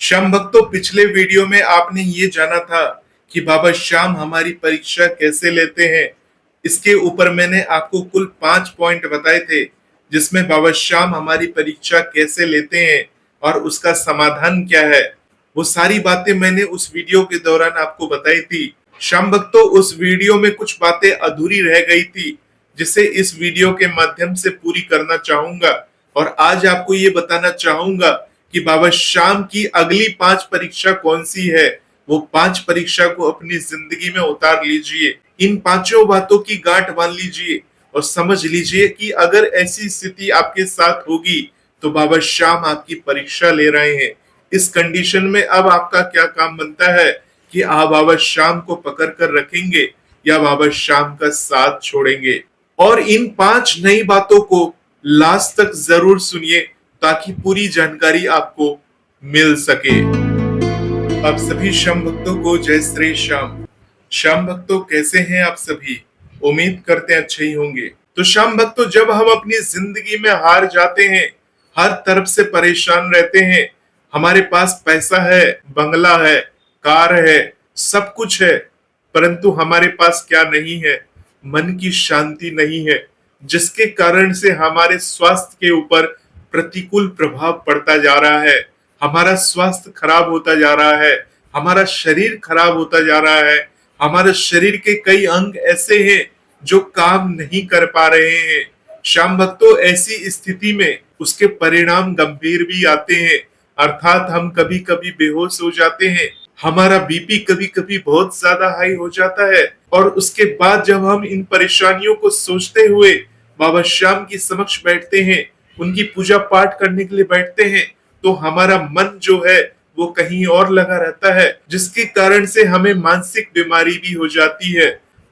श्याम भक्तों, पिछले वीडियो में आपने ये जाना था कि बाबा श्याम हमारी परीक्षा कैसे लेते हैं। इसके ऊपर मैंने आपको कुल 5 पॉइंट बताए थे जिसमें बाबा श्याम हमारी परीक्षा कैसे लेते हैं और उसका समाधान क्या है। वो सारी बातें मैंने उस वीडियो के दौरान आपको बताई थी। श्याम भक्तों, उस वीडियो में कुछ बातें अधूरी रह गई थी जिसे इस वीडियो के माध्यम से पूरी करना चाहूंगा और आज आपको ये बताना चाहूंगा कि बाबा श्याम की अगली 5 परीक्षा कौन सी है। वो 5 परीक्षा को अपनी जिंदगी में उतार लीजिए, इन पांचों बातों की गांठ बांध लीजिए और समझ लीजिए कि अगर ऐसी स्थिति आपके साथ होगी तो बाबा श्याम आपकी परीक्षा ले रहे हैं। इस कंडीशन में अब आपका क्या काम बनता है कि आप बाबा श्याम को पकड़ कर रखेंगे या बाबा श्याम का साथ छोड़ेंगे। और इन 5 नई बातों को लास्ट तक जरूर सुनिए ताकि पूरी जानकारी आपको मिल सके। आप सभी श्याम भक्तों को जय श्री श्याम। श्याम भक्तों, कैसे हैं आप सभी? उम्मीद करते हैं अच्छे ही होंगे। तो श्याम भक्तों, जब हम अपनी जिंदगी में हार जाते हैं, हर तरफ से परेशान रहते हैं, हमारे पास पैसा है, बंगला है, कार है, सब कुछ है, परंतु हमारे पास क्या नहीं है? मन की शांति नहीं है, जिसके कारण से हमारे स्वास्थ्य के ऊपर प्रतिकूल प्रभाव पड़ता जा रहा है। हमारा स्वास्थ्य खराब होता जा रहा है, हमारा शरीर खराब होता जा रहा है, हमारे शरीर के कई अंग ऐसे हैं जो काम नहीं कर पा रहे हैं। श्याम भक्तों, ऐसी स्थिति में उसके परिणाम गंभीर भी आते हैं, अर्थात हम कभी कभी बेहोश हो जाते हैं, हमारा बीपी कभी कभी बहुत ज्यादा हाई हो जाता है और उसके बाद जब हम इन परेशानियों को सोचते हुए बाबा श्याम की समक्ष बैठते हैं, उनकी पूजा पाठ करने के लिए बैठते हैं, तो हमारा मन जो है वो कहीं और लगा रहता है, जिसके कारण से हमें मानसिक बीमारी भी हो जाती है।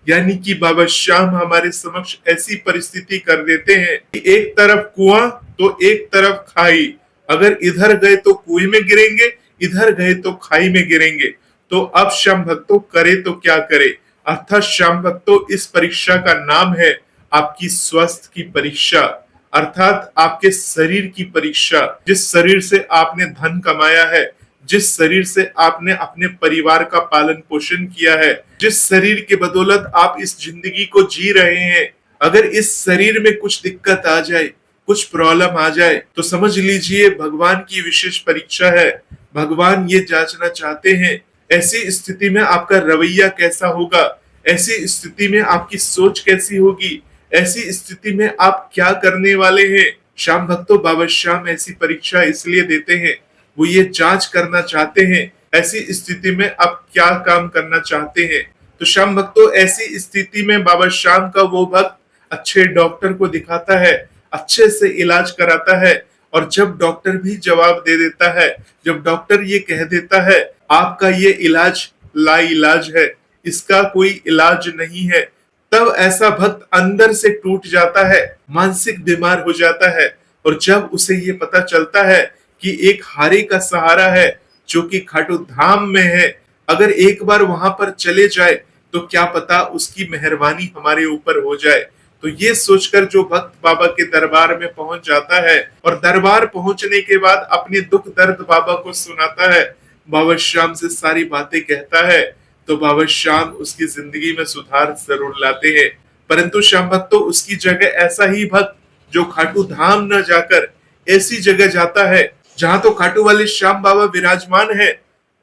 यानी कि बाबा श्याम हमारे समक्ष ऐसी परिस्थिति कर देते हैं कि एक तरफ कुआं तो एक तरफ खाई, अगर इधर गए तो कुएं में गिरेंगे, इधर गए तो खाई में गिरेंगे। तो अब श्याम भक्तों करे तो क्या करे? अर्थात श्याम भक्तों, इस परीक्षा का नाम है आपकी स्वास्थ्य की परीक्षा, अर्थात आपके शरीर की परीक्षा। जिस शरीर से आपने धन कमाया है, जिस शरीर से आपने अपने परिवार का पालन पोषण किया है, जिस शरीर के बदौलत आप इस जिंदगी को जी रहे हैं, अगर इस शरीर में कुछ दिक्कत आ जाए, कुछ प्रॉब्लम आ जाए, तो समझ लीजिए भगवान की विशेष परीक्षा है। भगवान ये जांचना चाहते हैं ऐसी स्थिति में आपका रवैया कैसा होगा, ऐसी स्थिति में आपकी सोच कैसी होगी, ऐसी स्थिति में आप क्या करने वाले हैं। श्याम भक्तों, बाबा श्याम ऐसी परीक्षा इसलिए देते हैं, वो ये जांच करना चाहते हैं ऐसी स्थिति में आप क्या काम करना चाहते हैं। तो श्याम भक्तों, ऐसी स्थिति में बाबा श्याम का वो भक्त अच्छे डॉक्टर को दिखाता है, अच्छे से इलाज कराता है, और जब डॉक्टर भी जवाब दे देता है, जब डॉक्टर ये कह देता है आपका ये इलाज लाइलाज है, इसका कोई इलाज नहीं है, तब ऐसा भक्त अंदर से टूट जाता है, मानसिक बीमार हो जाता है। और जब उसे ये पता चलता है कि एक हारे का सहारा है जो कि खाटू धाम में है, अगर एक बार वहां पर चले जाए तो क्या पता उसकी मेहरबानी हमारे ऊपर हो जाए। तो ये सोचकर जो भक्त बाबा के दरबार में पहुंच जाता है और दरबार पहुंचने के बाद अपने दुख दर्द बाबा को सुनाता है, बाबा श्याम से सारी बातें कहता है, तो बाबा श्याम उसकी जिंदगी में सुधार जरूर लाते हैं। परंतु श्याम भक्तों, उसकी जगह ऐसा ही भक्त जो खाटू धाम न जाकर ऐसी जगह जाता है जहां तो खाटू वाले श्याम बाबा विराजमान है,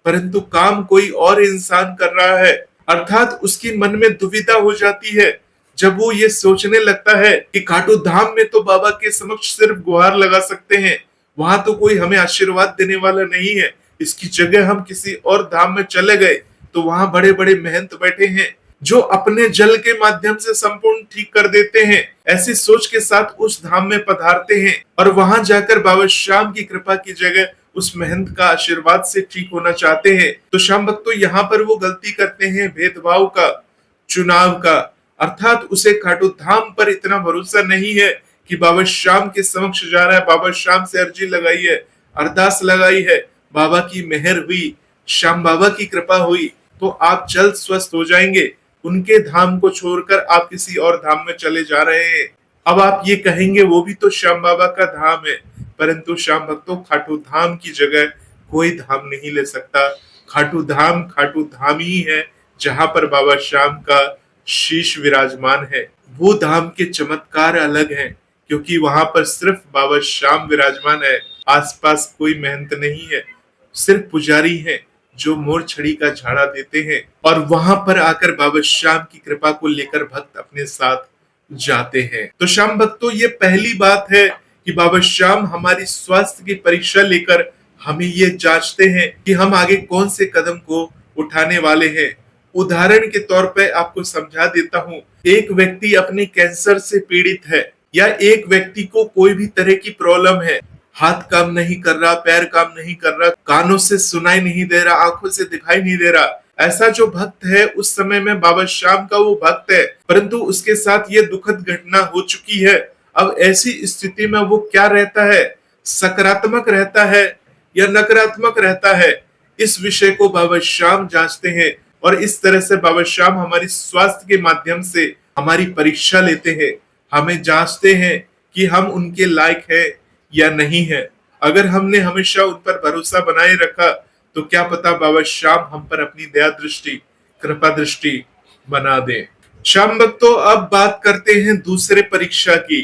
परंतु काम कोई और इंसान कर रहा है, अर्थात उसकी मन में दुविधा हो जाती है जब वो ये सोचने लगता है कि खाटू धाम में तो बाबा के समक्ष सिर्फ गुहार लगा सकते हैं, वहां तो कोई हमें आशीर्वाद देने वाला नहीं है, इसकी जगह हम किसी और धाम में चले गए तो वहां बड़े बड़े महंत बैठे हैं जो अपने जल के माध्यम से संपूर्ण ठीक कर देते हैं। ऐसी सोच के साथ उस धाम में पधारते हैं और वहां जाकर बाबा श्याम की कृपा की जगह उस महंत का आशीर्वाद से ठीक होना चाहते हैं। तो श्याम भक्तों, यहाँ पर वो गलती करते हैं भेदभाव का, चुनाव का, अर्थात उसे खाटू धाम पर इतना भरोसा नहीं है कि बाबा श्याम के समक्ष जा रहा है, बाबा श्याम से अर्जी लगाई है, अरदास लगाई है, बाबा की मेहर हुई, श्याम बाबा की कृपा हुई तो आप जल्द स्वस्थ हो जाएंगे। उनके धाम को छोड़कर आप किसी और धाम में चले जा रहे हैं। अब आप ये कहेंगे वो भी तो श्याम बाबा का धाम है, परंतु श्याम भक्तों, खाटू धाम की जगह कोई धाम नहीं ले सकता। खाटू धाम ही है जहां पर बाबा श्याम का शीश विराजमान है। वो धाम के चमत्कार अलग हैं, क्योंकि वहां पर सिर्फ बाबा श्याम विराजमान है, आसपास कोई महंत नहीं है, सिर्फ पुजारी हैं जो मोर छड़ी का झाड़ा देते हैं, और वहां पर आकर बाबा श्याम की कृपा को लेकर भक्त अपने साथ जाते हैं। तो श्याम भक्तों, ये पहली बात है कि बाबा श्याम हमारी स्वास्थ्य की परीक्षा लेकर हमें ये जांचते हैं कि हम आगे कौन से कदम को उठाने वाले हैं। उदाहरण के तौर पे आपको समझा देता हूं, एक व्यक्ति अपने कैंसर से पीड़ित है, या एक व्यक्ति को कोई भी तरह की प्रॉब्लम है, हाथ काम नहीं कर रहा, पैर काम नहीं कर रहा, कानों से सुनाई नहीं दे रहा, आंखों से दिखाई नहीं दे रहा, ऐसा जो भक्त है उस समय में बाबा श्याम का वो भक्त है, परंतु उसके साथ ये दुखद घटना हो चुकी है। अब ऐसी स्थिति में वो क्या रहता है, सकारात्मक रहता है या नकारात्मक रहता है, इस विषय को बाबा श्याम जांचते हैं, और इस तरह से बाबा श्याम हमारी स्वास्थ्य के माध्यम से हमारी परीक्षा लेते हैं, हमें जांचते हैं कि हम उनके लायक है या नहीं है। अगर हमने हमेशा उन पर भरोसा बनाए रखा तो क्या पता बाबा श्याम हम पर अपनी दया दृष्टि, कृपा दृष्टि बना दे। श्याम भक्तों, अब बात करते हैं दूसरे परीक्षा की।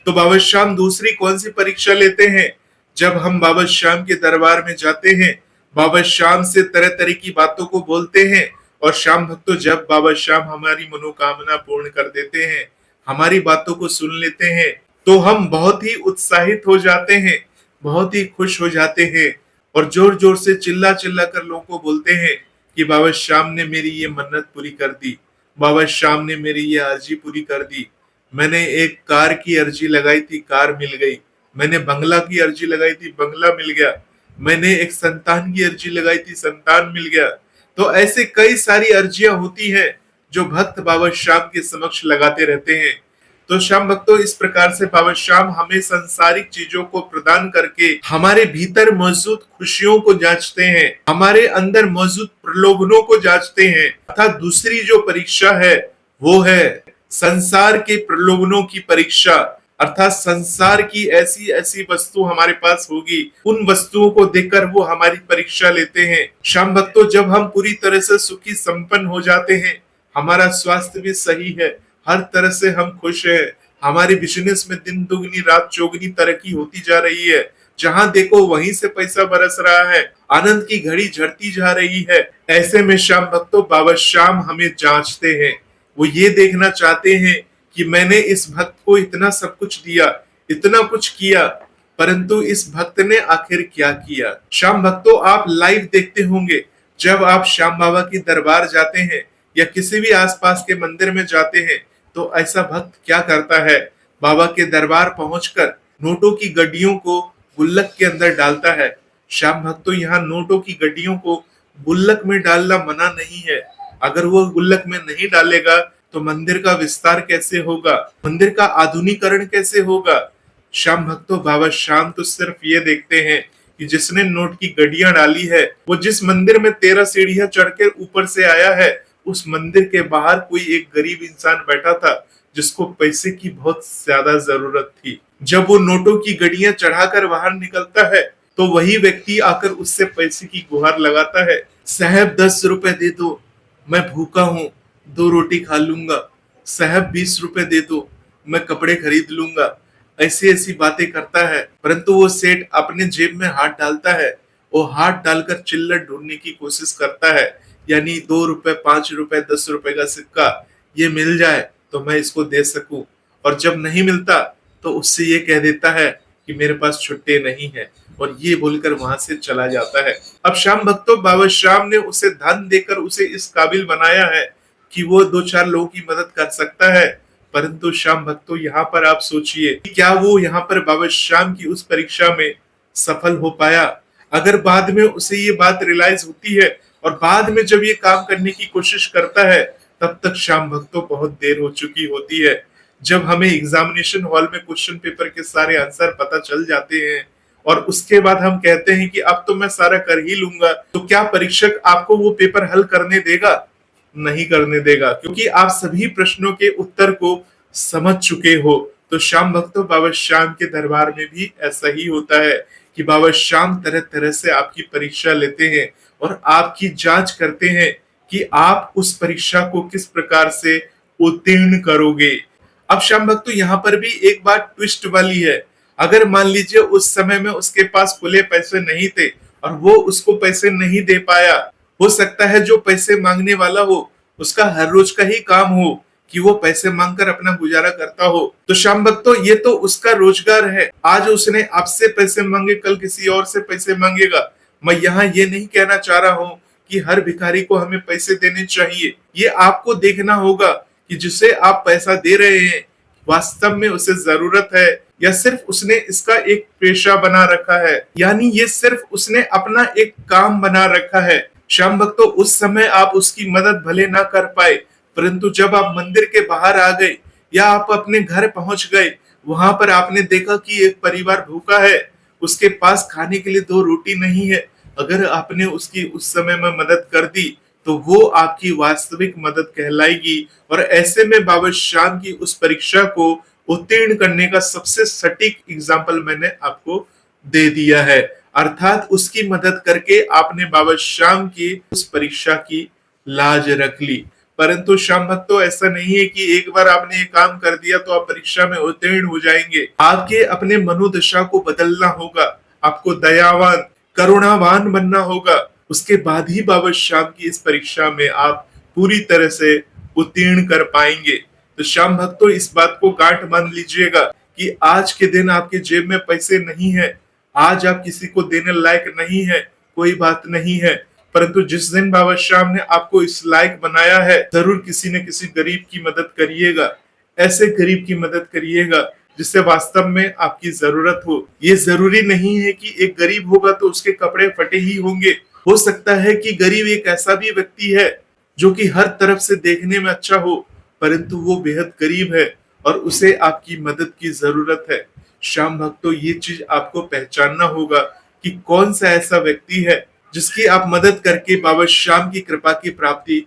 तो बाबा श्याम दूसरी कौन सी परीक्षा लेते हैं? जब हम बाबा श्याम के दरबार में जाते हैं, बाबा श्याम से तरह तरह की बातों को बोलते हैं, और श्याम भक्तों, जब बाबा श्याम हमारी मनोकामना पूर्ण कर देते हैं, हमारी बातों को सुन लेते हैं, तो हम बहुत ही उत्साहित हो जाते हैं, बहुत ही खुश हो जाते हैं, और जोर जोर से चिल्ला चिल्ला कर लोगों को बोलते हैं कि बाबा श्याम ने मेरी ये मन्नत पूरी कर दी, बाबा श्याम ने मेरी ये अर्जी पूरी कर दी। मैंने एक कार की अर्जी लगाई थी, कार मिल गई। मैंने बंगला की अर्जी लगाई थी, बंगला मिल गया। मैंने एक संतान की अर्जी लगाई थी, संतान मिल गया। तो ऐसे कई सारी अर्जियां होती हैं जो भक्त बाबा श्याम के समक्ष लगाते रहते हैं। तो श्याम भक्तों, इस प्रकार से बाबा श्याम हमें सांसारिक चीजों को प्रदान करके हमारे भीतर मौजूद खुशियों को जांचते हैं, हमारे अंदर मौजूद प्रलोभनों को जांचते हैं। अर्थात दूसरी जो परीक्षा है वो है संसार के प्रलोभनों की परीक्षा। अर्थात संसार की ऐसी ऐसी वस्तु हमारे पास होगी, उन वस्तुओं को देखकर वो हमारी परीक्षा लेते हैं। श्याम भक्तों, जब हम पूरी तरह से सुखी संपन्न हो जाते हैं, हमारा स्वास्थ्य भी सही है, हर तरह से हम खुश हैं, हमारी बिजनेस में दिन दुगनी रात चौगनी तरक्की होती जा रही है, जहां देखो वहीं से पैसा बरस रहा है, आनंद की घड़ी झड़ती जा रही है, ऐसे में श्याम भक्तों बाबा श्याम हमें जांचते हैं। वो ये देखना चाहते हैं कि मैंने इस भक्त को इतना सब कुछ दिया, इतना कुछ किया, परंतु इस भक्त ने आखिर क्या किया। श्याम भक्तों, आप लाइव देखते होंगे, जब आप श्याम बाबा की दरबार जाते हैं या किसी भी आसपास के मंदिर में जाते हैं, तो ऐसा भक्त क्या करता है, बाबा के दरबार पहुंचकर नोटों की गड्डियों को गुल्लक के अंदर डालता है। श्याम भक्तों, यहाँ नोटों की गड्डियों को गुल्लक में डालना मना नहीं है। अगर वो गुल्लक में नहीं डालेगा तो मंदिर का विस्तार कैसे होगा, मंदिर का आधुनिकीकरण कैसे होगा। श्याम भक्तों, बाबा श्याम तो सिर्फ ये देखते हैं कि जिसने नोट की गड्डियां डाली है, वो जिस मंदिर में 13 सीढ़ियां चढ़ के ऊपर से आया है, उस मंदिर के बाहर कोई एक गरीब इंसान बैठा था जिसको पैसे की बहुत ज्यादा जरूरत थी। जब वो नोटों की गड्डियां चढ़ाकर बाहर निकलता है, तो वही व्यक्ति आकर उससे पैसे की गुहार लगाता है, साहब 10 रुपए दे दो, मैं भूखा हूँ, 2 रोटी खा लूंगा। साहब 20 रुपए दे दो, मैं कपड़े खरीद लूंगा। ऐसी ऐसी बातें करता है, परंतु वो सेठ अपने जेब में हाथ डालता है, वो हाथ डालकर चिल्लर ढूंढने की कोशिश करता है, यानी 2 रुपए, 5 रुपए, 10 रुपए का सिक्का ये मिल जाए तो मैं इसको दे सकूं। और जब नहीं मिलता तो उससे ये कह देता है कि मेरे पास छुट्टे नहीं है, और ये बोलकर वहां से चला जाता है। अब श्याम भक्तों, बाबा श्याम ने उसे धन देकर उसे इस काबिल बनाया है कि वो 2-4 लोगों की मदद कर सकता है। परंतु श्याम भक्तों, यहाँ पर आप सोचिए, क्या वो यहाँ पर बाबा श्याम की उस परीक्षा में सफल हो पाया? अगर बाद में उसे ये बात रियलाइज होती है और बाद में जब ये काम करने की कोशिश करता है, तब तक श्याम भक्तों बहुत देर हो चुकी होती है। जब हमें एग्जामिनेशन हॉल में क्वेश्चन पेपर के सारे आंसर पता चल जाते हैं और उसके बाद हम कहते हैं कि अब तो मैं सारा कर ही लूंगा, तो क्या परीक्षक आपको वो पेपर हल करने देगा? नहीं करने देगा, क्योंकि आप सभी प्रश्नों के उत्तर को समझ चुके हो। तो श्याम भक्तों, बाबा श्याम के दरबार में भी ऐसा ही होता है कि बाबा श्याम तरह तरह से आपकी परीक्षा लेते हैं और आपकी जांच करते हैं कि आप उस परीक्षा को किस प्रकार से उत्तीर्ण करोगे। अब श्याम भक्तों, यहाँ पर भी एक बात ट्विस्ट वाली है। अगर मान लीजिए उस समय में उसके पास खुले पैसे नहीं थे और वो उसको पैसे नहीं दे पाया, हो सकता है जो पैसे मांगने वाला हो उसका हर रोज का ही काम हो कि वो पैसे मांगकर अपना गुजारा करता हो। तो श्याम भक्तों, ये तो उसका रोजगार है। आज उसने आपसे पैसे मांगे, कल किसी और से पैसे मांगेगा। मैं यहाँ ये नहीं कहना चाह रहा हूँ कि हर भिखारी को हमें पैसे देने चाहिए। ये आपको देखना होगा कि जिसे आप पैसा दे रहे हैं वास्तव में उसे जरूरत है या सिर्फ उसने इसका एक पेशा बना रखा है, यानी ये सिर्फ उसने अपना एक काम बना रखा है। श्याम भक्तों, उस समय आप उसकी मदद भले ना कर पाए, परंतु जब आप मंदिर के बाहर आ गए या आप अपने घर पहुंच गए, वहां पर आपने देखा कि एक परिवार भूखा है, उसके पास खाने के लिए 2 रोटी नहीं है। अगर आपने उसकी उस समय में मदद कर दी तो वो आपकी वास्तविक मदद कहलाएगी। और ऐसे में बाबा श्याम की उस परीक्षा को उत्तीर्ण करने का सबसे सटीक एग्जाम्पल मैंने आपको दे दिया है। अर्थात उसकी मदद करके आपने बाबा श्याम की उस परीक्षा की लाज रख ली। परंतु श्याम भक्तों, ऐसा नहीं है कि एक बार आपने ये काम कर दिया तो आप परीक्षा में उत्तीर्ण हो जाएंगे। आपके अपने मनोदशा को बदलना होगा, आपको दयावान करुणावान बनना होगा। उसके बाद ही बाबा श्याम की इस परीक्षा में आप पूरी तरह से उत्तीर्ण कर पाएंगे। तो श्याम भक्तों, इस बात को गांठ बांध लीजिएगा कि आज के दिन आपके जेब में पैसे नहीं है, आज आप किसी को देने लायक नहीं है, कोई बात नहीं है। परंतु जिस दिन बाबा श्याम ने आपको इस लायक बनाया है, जरूर किसी न किसी गरीब की मदद करिएगा। ऐसे गरीब की मदद करिएगा जिससे वास्तव में आपकी जरूरत हो। ये जरूरी नहीं है कि एक गरीब होगा तो उसके कपड़े फटे ही होंगे। हो सकता है कि गरीब एक ऐसा भी व्यक्ति है जो कि हर तरफ से देखने में अच्छा हो, परंतु वो बेहद गरीब है और उसे आपकी मदद की जरूरत है। श्याम भक्तों, ये चीज आपको पहचानना होगा कि कौन सा ऐसा व्यक्ति है जिसकी आप मदद करके बाबा श्याम की कृपा की प्राप्ति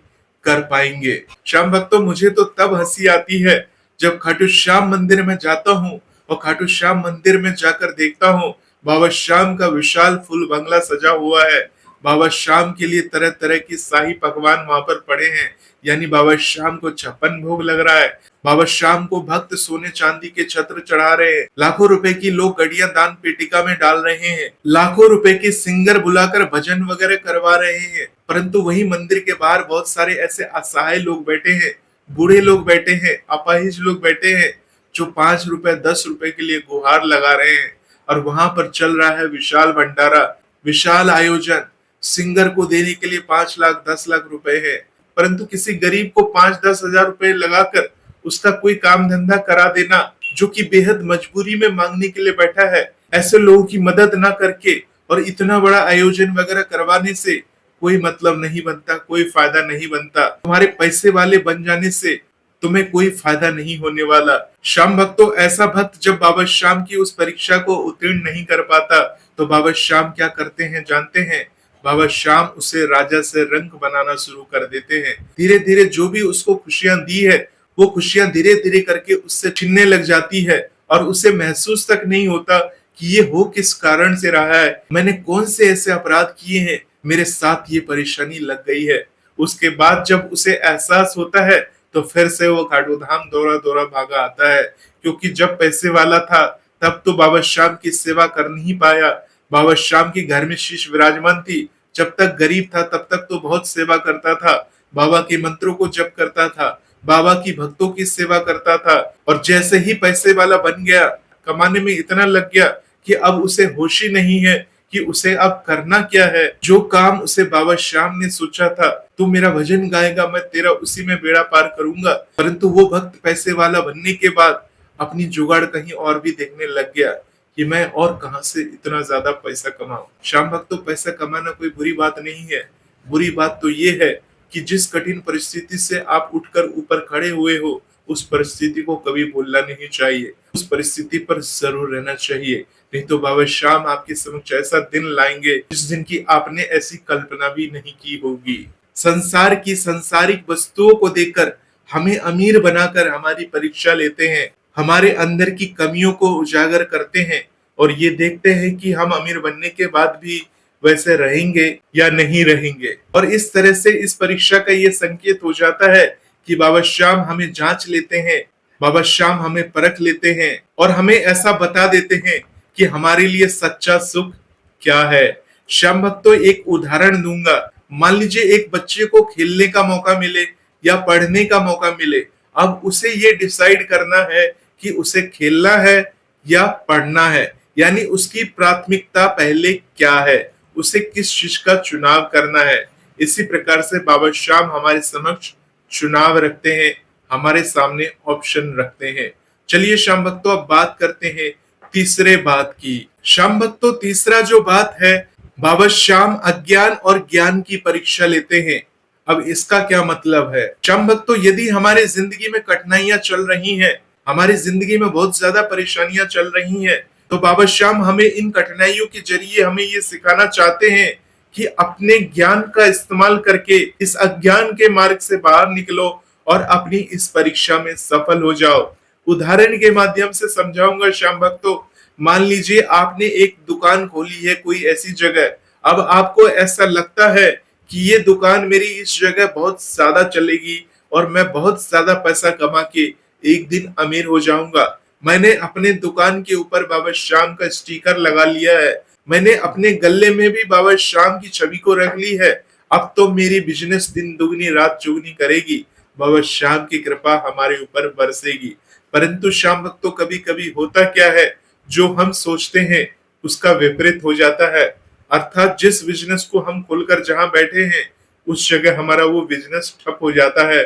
कर पाएंगे। श्याम भक्तों, मुझे तो तब हंसी आती है जब खाटू श्याम मंदिर में जाता हूँ और खाटू श्याम मंदिर में जाकर देखता हूँ बाबा श्याम का विशाल फूल बंगला सजा हुआ है। बाबा श्याम के लिए तरह तरह की शाही पकवान वहां पर पड़े हैं, यानी बाबा श्याम को 56 भोग लग रहा है। बाबा श्याम को भक्त सोने चांदी के छत्र चढ़ा रहे हैं, लाखों रुपए की लोग गड़ियां दान पेटिका में डाल रहे हैं, लाखों रुपए की सिंगर बुलाकर भजन वगैरह करवा रहे हैं। परंतु वही मंदिर के बाहर बहुत सारे ऐसे असहाय लोग बैठे हैं, बूढ़े लोग बैठे हैं, अपाहिज लोग बैठे हैं, जो 5 रुपए 10 रुपए के लिए गुहार लगा रहे हैं। और वहां पर चल रहा है विशाल भंडारा, विशाल आयोजन। सिंगर को देने के लिए 5 लाख 10 लाख रुपए है, परंतु किसी गरीब को 5-10 हजार रुपए लगाकर उसका कोई काम धंधा करा देना, जो कि बेहद मजबूरी में मांगने के लिए बैठा है, ऐसे लोगों की मदद ना करके और इतना बड़ा आयोजन वगैरह करवाने से कोई मतलब नहीं बनता, कोई फायदा नहीं बनता। तुम्हारे पैसे वाले बन जाने से तुम्हें कोई फायदा नहीं होने वाला। श्याम भक्तों, ऐसा भक्त जब बाबा श्याम की उस परीक्षा को उत्तीर्ण नहीं कर पाता तो बाबा श्याम क्या करते हैं जानते हैं? बाबा श्याम उसे राजा से रंक बनाना शुरू कर देते हैं। धीरे धीरे जो भी उसको खुशियां दी है वो खुशियां धीरे धीरे करके उससे छिनने लग जाती है और उसे महसूस तक नहीं होता कि ये हो किस कारण से रहा है, मैंने कौन से ऐसे अपराध किए हैं, मेरे साथ ये परेशानी लग गई है। उसके बाद जब उसे एहसास होता है तो फिर से वो खाटू धाम दौरा दौरा भागा आता है, क्योंकि जब पैसे वाला था तब तो बाबा श्याम की सेवा कर नहीं पाया। बाबा श्याम के घर में शीश विराजमान थी, जब तक गरीब था तब तक तो बहुत सेवा करता था, बाबा के मंत्रों को जप करता था, बाबा की भक्तों की सेवा करता था। और जैसे ही पैसे वाला बन गया, कमाने में इतना लग गया कि अब उसे होश ही नहीं है कि उसे अब करना क्या है। जो काम उसे बाबा श्याम ने सोचा था, तू मेरा भजन गाएगा, मैं तेरा उसी में बेड़ा पार करूंगा, परंतु वो भक्त पैसे वाला बनने के बाद अपनी जुगाड़ कहीं और भी देखने लग गया कि मैं और कहां से इतना ज्यादा पैसा कमाऊं। श्याम भक्तों, पैसा कमाना कोई बुरी बात नहीं है। बुरी बात तो ये है कि जिस कठिन परिस्थिति से आप उठकर ऊपर खड़े हुए हो, उस परिस्थिति को कभी भूलना नहीं चाहिए, उस परिस्थिति पर जरूर रहना चाहिए। नहीं तो बाबा श्याम आपके समक्ष ऐसा दिन लाएंगे जिस दिन की आपने ऐसी कल्पना भी नहीं की होगी। संसार की संसारिक वस्तुओं को देखकर हमें अमीर बनाकर हमारी परीक्षा लेते हैं, हमारे अंदर की कमियों को उजागर करते हैं, और ये देखते हैं कि हम अमीर बनने के बाद भी वैसे रहेंगे या नहीं रहेंगे। और इस तरह से इस परीक्षा का ये संकेत हो जाता है कि बाबा श्याम हमें जांच लेते हैं, बाबा श्याम हमें परख लेते हैं और हमें ऐसा बता देते हैं कि हमारे लिए सच्चा सुख क्या है। श्याम भक्तों, एक उदाहरण दूंगा। मान लीजिए एक बच्चे को खेलने का मौका मिले या पढ़ने का मौका मिले, अब उसे ये डिसाइड करना है कि उसे खेलना है या पढ़ना है, यानी उसकी प्राथमिकता पहले क्या है, उसे किस चीज का चुनाव करना है। इसी प्रकार से बाबा श्याम हमारे समक्ष चुनाव रखते हैं, हमारे सामने ऑप्शन रखते हैं। चलिए श्याम भक्तों, अब बात करते हैं तीसरे बात की। श्याम भक्तों, तीसरा जो बात है, बाबा श्याम अज्ञान और ज्ञान की परीक्षा लेते हैं। अब इसका क्या मतलब है? श्याम भक्तों, यदि हमारे जिंदगी में कठिनाइयां चल रही हैं, हमारी जिंदगी में बहुत ज्यादा परेशानियां चल रही हैं, तो बाबा श्याम हमें इन कठिनाइयों के जरिए हमें ये सिखाना चाहते हैं कि अपने ज्ञान का इस्तेमाल करके इस अज्ञान के मार्ग से बाहर निकलो और अपनी इस परीक्षा में सफल हो जाओ। उदाहरण के माध्यम से समझाऊंगा श्याम भक्तों। मान लीजिए आपने एक दुकान खोली है कोई ऐसी जगह, अब आपको ऐसा लगता है कि ये दुकान मेरी इस जगह बहुत ज्यादा चलेगी और मैं बहुत ज्यादा पैसा कमा के एक दिन अमीर हो जाऊंगा। मैंने अपने दुकान के ऊपर बाबा श्याम का स्टिकर लगा लिया है, मैंने अपने गले में भी बाबा श्याम की छवि को रख ली है। अब तो मेरी बिजनेस दिन दुगनी रात चौगनी करेगी, बाबा श्याम की कृपा हमारे ऊपर बरसेगी। परंतु श्याम भक्तों, कभी कभी होता क्या है, जो हम सोचते हैं उसका विपरीत हो जाता है। अर्थात जिस बिजनेस को हम खोलकर जहां बैठे हैं, उस जगह हमारा वो बिजनेस ठप हो जाता है,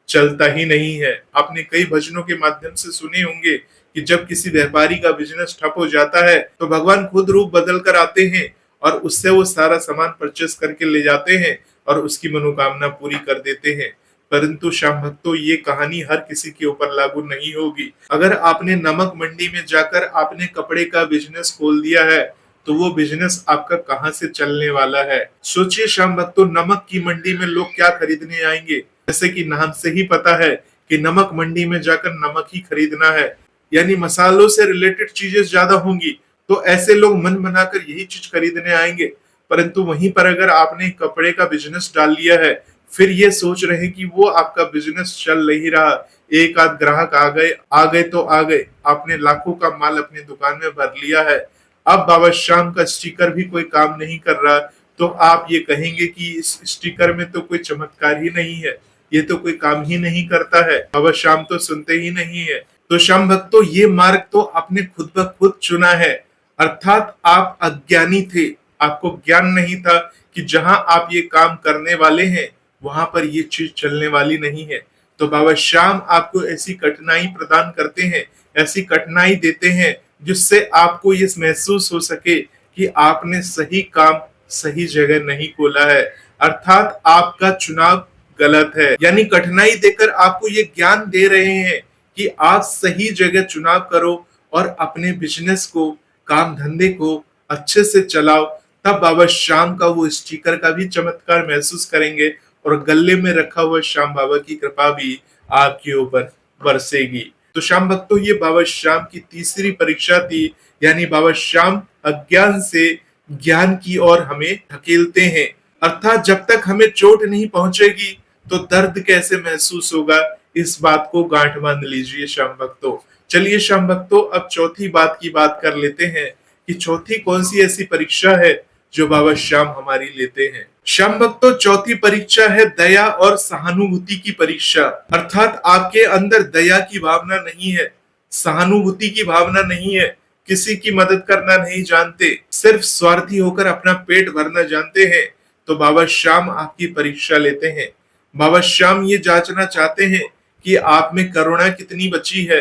चलता ही नहीं है। आपने कई भजनों के माध्यम से सुने होंगे कि जब किसी व्यापारी का बिजनेस ठप हो जाता है तो भगवान खुद रूप बदल कर आते हैं और उससे वो सारा सामान परचेस करके ले जाते हैं और उसकी मनोकामना पूरी कर देते हैं। परंतु श्याम भक्तों, ये कहानी हर किसी के ऊपर लागू नहीं होगी। अगर आपने नमक मंडी में जाकर आपने कपड़े का बिजनेस खोल दिया है, तो वो बिजनेस आपका कहां से चलने वाला है? सोचिए श्याम भक्तों, नमक की मंडी में लोग क्या खरीदने आएंगे? जैसे कि नाम से ही पता है कि नमक मंडी में जाकर नमक ही खरीदना है, यानी मसालों से रिलेटेड चीजें ज्यादा होंगी, तो ऐसे लोग मन बनाकर यही चीज खरीदने आएंगे। परंतु वहीं पर अगर आपने कपड़े का बिजनेस डाल लिया है, फिर ये सोच रहे हैं कि वो आपका बिजनेस चल नहीं रहा, एक आध ग्राहक आ गए तो आ गए, आपने लाखों का माल अपनी दुकान में भर लिया है, अब बाबा श्याम का स्टिकर भी कोई काम नहीं कर रहा, तो आप ये कहेंगे कि इस स्टिकर में तो कोई चमत्कार ही नहीं है, ये तो कोई काम ही नहीं करता है, बाबा श्याम तो सुनते ही नहीं है। तो श्याम भक्तों, ये मार्ग तो आपने खुद ब खुद चुना है। अर्थात आप अज्ञानी थे, आपको ज्ञान नहीं था कि जहां आप ये काम करने वाले हैं वहां पर ये चीज चलने वाली नहीं है। तो बाबा श्याम आपको ऐसी कठिनाई प्रदान करते हैं, ऐसी कठिनाई देते हैं जिससे आपको ये महसूस हो सके कि आपने सही काम सही जगह नहीं खोला है, अर्थात आपका चुनाव गलत है। यानी कठिनाई देकर आपको ये ज्ञान दे रहे हैं कि आप सही जगह चुनाव करो और अपने बिजनेस को, काम धंधे को अच्छे से चलाओ, तब बाबा श्याम का वो स्टिकर का भी चमत्कार महसूस करेंगे और गले में रखा हुआ श्याम बाबा की कृपा भी आपके ऊपर बरसेगी। तो श्याम भक्तों, ये बाबा श्याम की तीसरी परीक्षा थी, यानी बाबा श्याम अज्ञान से ज्ञान की ओर हमें धकेलते हैं। अर्थात जब तक हमें चोट नहीं पहुंचेगी तो दर्द कैसे महसूस होगा, इस बात को गांठ बांध लीजिए श्याम भक्तों। चलिए श्याम भक्तों, अब चौथी बात की बात कर लेते हैं कि चौथी कौन सी ऐसी परीक्षा है जो बाबा श्याम हमारी लेते हैं। श्याम भक्तों, चौथी परीक्षा है दया और सहानुभूति की परीक्षा। अर्थात आपके अंदर दया की भावना नहीं है, सहानुभूति की भावना नहीं है, किसी की मदद करना नहीं जानते, सिर्फ स्वार्थी होकर अपना पेट भरना जानते हैं, तो बाबा श्याम आपकी परीक्षा लेते हैं। बाबा श्याम ये जांचना चाहते हैं कि आप में करुणा कितनी बची है,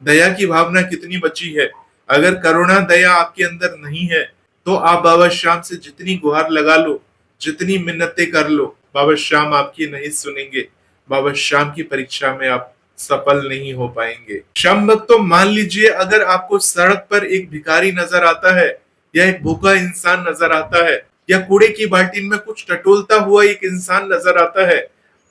दया की भावना कितनी बची है। अगर करुणा दया आपके अंदर नहीं है तो आप बाबा श्याम से जितनी गुहार लगा लो, जितनी मिन्नतें कर लो, बाबा श्याम आपकी नहीं सुनेंगे, बाबा श्याम की परीक्षा में आप सफल नहीं हो पाएंगे। श्याम भक्तों, मान लीजिए अगर आपको सड़क पर एक भिखारी नजर आता है या एक भूखा इंसान नजर आता है या कूड़े की बाल्टी में कुछ टटोलता हुआ एक इंसान नजर आता है,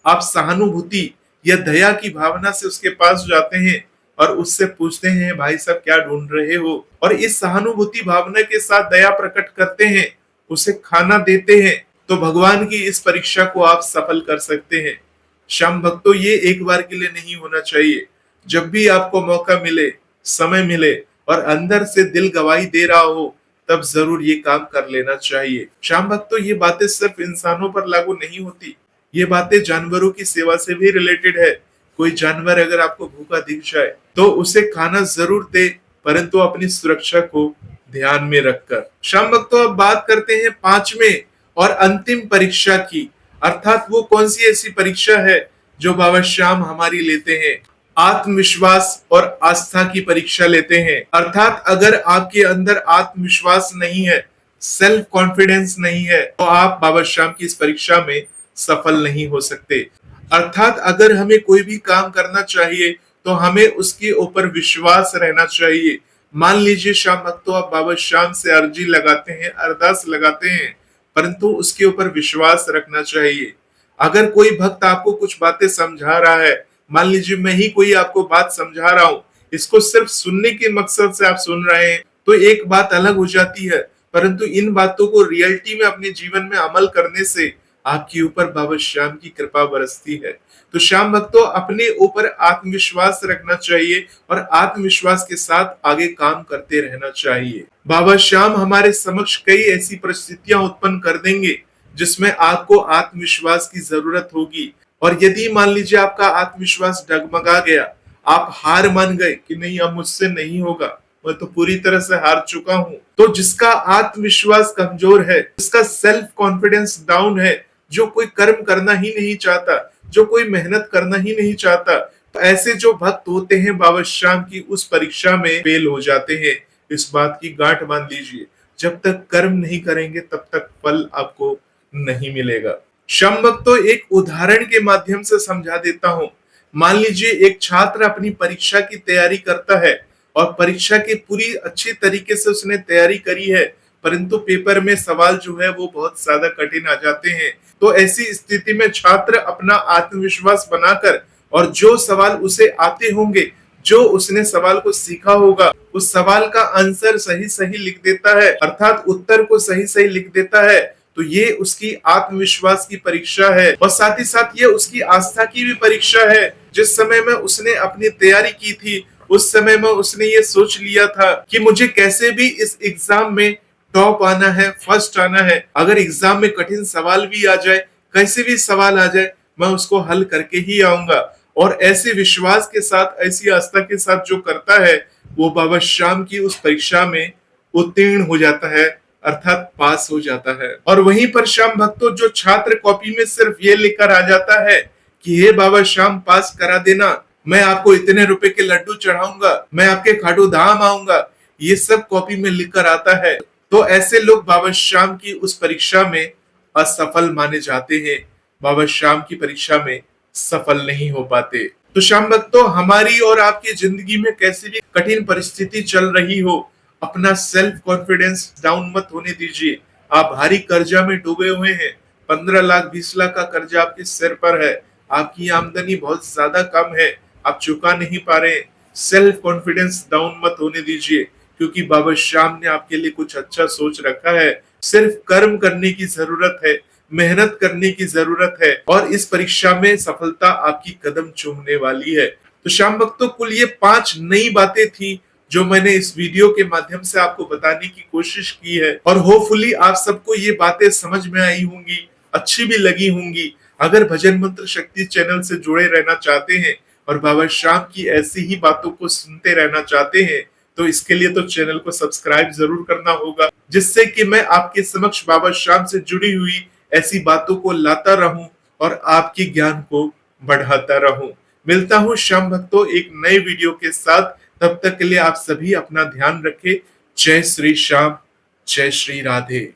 आप सहानुभूति या दया की भावना से उसके पास जाते हैं और उससे पूछते हैं भाई साहब क्या ढूंढ रहे हो, और इस सहानुभूति भावना के साथ दया प्रकट करते हैं, उसे खाना देते हैं, तो भगवान की इस परीक्षा को आप सफल कर सकते हैं। श्याम भक्तों, ये एक बार के लिए नहीं होना चाहिए। जब भी आपको मौका मिले, समय मिले और अंदर से दिल गवाही दे रहा हो, तब जरूर ये काम कर लेना चाहिए। श्याम भक्तों, ये बातें सिर्फ इंसानों पर लागू नहीं होती, ये बातें जानवरों की सेवा से भी रिलेटेड है। कोई जानवर अगर आपको भूखा दिख जाए तो उसे खाना जरूर दे, परंतु अपनी सुरक्षा को ध्यान में रखकर। श्याम भक्तों, अब बात करते हैं पांचवें और अंतिम परीक्षा की, अर्थात वो कौन सी ऐसी परीक्षा है जो बाबा श्याम हमारी लेते हैं। आत्मविश्वास और आस्था की परीक्षा लेते हैं। अर्थात अगर आपके अंदर आत्मविश्वास नहीं है, सेल्फ कॉन्फिडेंस नहीं है, तो आप बाबा श्याम की इस परीक्षा में सफल नहीं हो सकते। अर्थात अगर हमें कोई भी काम करना चाहिए तो हमें उसके ऊपर विश्वास रहना चाहिए। मान लीजिए श्याम भक्तों, आप बाबा श्याम से अर्जी लगाते हैं, अरदास लगाते हैं, परंतु उसके ऊपर विश्वास रखना चाहिए। अगर कोई भक्त आपको कुछ बातें समझा रहा है, मान लीजिए मैं ही कोई आपको बात समझा रहा हूं, इसको सिर्फ सुनने के मकसद से आप सुन रहे हैं, तो एक बात अलग हो जाती है, परंतु इन बातों को रियलिटी में अपने जीवन में अमल करने से आपके ऊपर बाबा श्याम की कृपा बरसती है। तो श्याम भक्तों, अपने ऊपर आत्मविश्वास रखना चाहिए और आत्मविश्वास के साथ आगे काम करते रहना चाहिए। बाबा श्याम हमारे समक्ष कई ऐसी परिस्थितियां उत्पन्न कर देंगे जिसमें आपको आत्मविश्वास की जरूरत होगी, और यदि मान लीजिए आपका आत्मविश्वास डगमगा गया, आप हार मान गए कि नहीं अब मुझसे नहीं होगा, मैं तो पूरी तरह से हार चुका हूं, तो जिसका आत्मविश्वास कमजोर है, जिसका सेल्फ कॉन्फिडेंस डाउन है, जो कोई कर्म करना ही नहीं चाहता, जो कोई मेहनत करना ही नहीं चाहता, तो ऐसे जो भक्त होते हैं बाबा श्याम की उस परीक्षा में फेल हो जाते हैं। इस बात की गांठ बांध लीजिए, जब तक कर्म नहीं करेंगे तब तक फल आपको नहीं मिलेगा। श्याम भक्तों, एक उदाहरण के माध्यम से समझा देता हूं। मान लीजिए एक छात्र अपनी परीक्षा की तैयारी करता है और परीक्षा की पूरी अच्छी तरीके से उसने तैयारी करी है, परंतु पेपर में सवाल जो है वो बहुत ज्यादा कठिन आ जाते हैं। तो ऐसी स्थिति में छात्र अपना आत्मविश्वास बनाकर और जो सवाल उसे आते होंगे, जो उसने सवाल को सीखा होगा, उस सवाल का आंसर सही सही लिख देता है, अर्थात उत्तर को सही सही लिख देता है, तो ये उसकी आत्मविश्वास की परीक्षा है और साथ ही साथ ये उसकी आस्था की भी परीक्षा है। जिस समय में उसने अपनी तैयारी की थी, उस समय में उसने ये सोच लिया था कि मुझे कैसे भी इस एग्जाम में टॉप आना है, फर्स्ट आना है। अगर एग्जाम में कठिन सवाल भी आ जाए, कैसे भी सवाल आ जाए, मैं उसको हल करके ही आऊंगा। और ऐसे विश्वास के साथ, ऐसी आस्था के साथ जो करता है, वो बाबा श्याम की उस परीक्षा में उत्तीर्ण हो जाता है, अर्थात पास हो जाता है। और वहीं पर श्याम भक्तों, जो छात्र कॉपी में सिर्फ ये लिखकर आ जाता है कि हे बाबा श्याम पास करा देना, मैं आपको इतने रुपए के लड्डू चढ़ाऊंगा, मैं आपके खाटू धाम आऊंगा, ये सब कॉपी में लिखकर आता है, तो ऐसे लोग बाबा श्याम की उस परीक्षा में असफल माने जाते हैं, बाबा श्याम की परीक्षा में सफल नहीं हो पाते। तो श्याम भक्तों, हमारी और आपकी जिंदगी में कैसी भी कठिन परिस्थिति चल रही हो, अपना सेल्फ कॉन्फिडेंस डाउन मत होने दीजिए। आप भारी कर्जा में डूबे हुए हैं, 15 लाख 20 लाख का कर्जा आपके सिर पर है, आपकी आमदनी बहुत ज्यादा कम है, आप चुका नहीं पा रहे, सेल्फ कॉन्फिडेंस डाउन मत होने दीजिए, क्योंकि बाबा श्याम ने आपके लिए कुछ अच्छा सोच रखा है। सिर्फ कर्म करने की जरूरत है, मेहनत करने की जरूरत है, और इस परीक्षा में सफलता आपकी कदम चूमने वाली है। तो श्याम भक्तों, कुल ये 5 नई बातें थी जो मैंने इस वीडियो के माध्यम से आपको बताने की कोशिश की है, और होपफुली आप सबको ये बातें समझ में आई होंगी, अच्छी भी लगी होंगी। अगर भजन मंत्र शक्ति चैनल से जुड़े रहना चाहते हैं और बाबा श्याम की ऐसी ही बातों को सुनते रहना चाहते हैं, तो इसके लिए तो चैनल को सब्सक्राइब जरूर करना होगा, जिससे कि मैं आपके समक्ष बाबा श्याम से जुड़ी हुई ऐसी बातों को लाता रहूं और आपकी ज्ञान को बढ़ाता रहूं। मिलता हूं श्याम भक्तों एक नए वीडियो के साथ, तब तक के लिए आप सभी अपना ध्यान रखें। जय श्री श्याम, जय श्री राधे।